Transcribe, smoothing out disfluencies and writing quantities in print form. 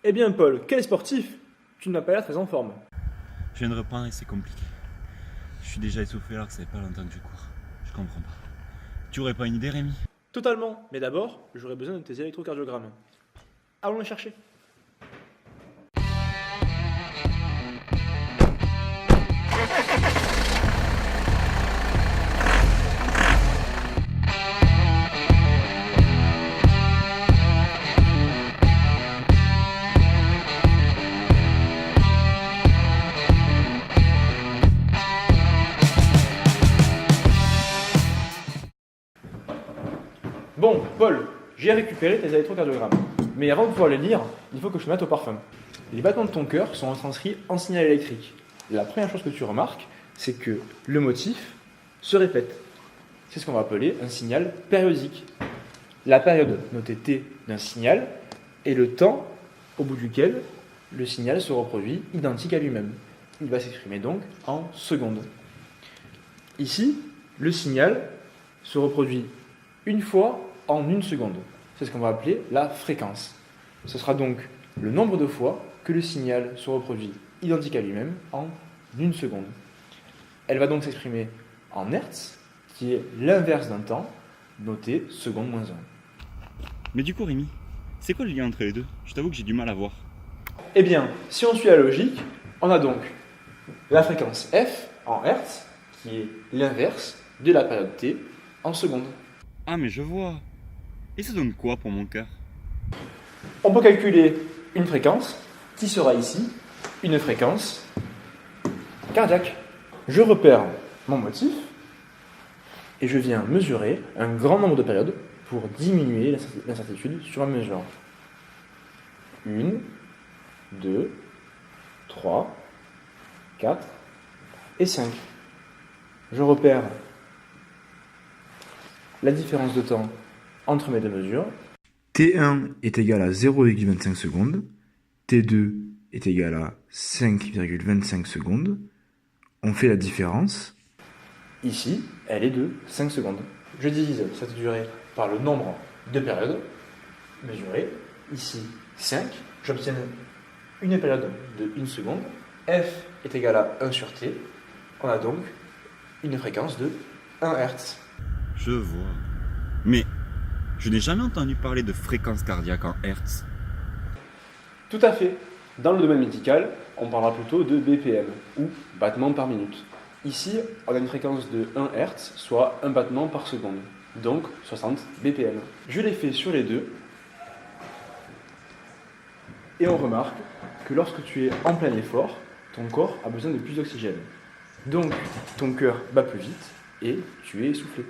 Eh bien, Paul, quel sportif! Tu ne m'as pas l'air très en forme. Je viens de reprendre et c'est compliqué. Je suis déjà essoufflé alors que ça fait pas longtemps que je cours. Je comprends pas. Tu aurais pas une idée, Rémi? Totalement. Mais d'abord, j'aurais besoin de tes électrocardiogrammes. Allons les chercher. Bon, Paul, j'ai récupéré tes électrocardiogrammes. Mais avant de pouvoir les lire, il faut que je te mette au parfum. Les battements de ton cœur sont retranscrits en signal électrique. La première chose que tu remarques, c'est que le motif se répète. C'est ce qu'on va appeler un signal périodique. La période notée T d'un signal est le temps au bout duquel le signal se reproduit identique à lui-même. Il va s'exprimer donc en secondes. Ici, le signal se reproduit une fois en une seconde. C'est ce qu'on va appeler la fréquence. Ce sera donc le nombre de fois que le signal se reproduit identique à lui-même en une seconde. Elle va donc s'exprimer en hertz, qui est l'inverse d'un temps, noté seconde moins 1. Mais du coup, Rémi, c'est quoi le lien entre les deux? Je t'avoue que j'ai du mal à voir. Eh bien, si on suit la logique, on a donc la fréquence f en hertz, qui est l'inverse de la période t en secondes. Ah, mais je vois. Et ça donne quoi pour mon cœur? On peut calculer une fréquence qui sera ici une fréquence cardiaque. Je repère mon motif et je viens mesurer un grand nombre de périodes pour diminuer l'incertitude sur ma mesure. 1, 2, 3, 4 et 5. Je repère la différence de temps entre mes deux mesures. T1 est égal à 0,25 secondes, T2 est égal à 5,25 secondes. On fait la différence. Ici, elle est de 5 secondes. Je divise cette durée par le nombre de périodes mesurées. Ici, 5. J'obtiens une période de 1 seconde. F est égal à 1 sur T. On a donc une fréquence de 1 Hz. Je vois. Mais je n'ai jamais entendu parler de fréquence cardiaque en hertz. Tout à fait. Dans le domaine médical, on parlera plutôt de BPM, ou battements par minute. Ici, on a une fréquence de 1 Hz, soit un battement par seconde, donc 60 BPM. Je l'ai fait sur les deux, et on remarque que lorsque tu es en plein effort, ton corps a besoin de plus d'oxygène. Donc, ton cœur bat plus vite, et tu es essoufflé.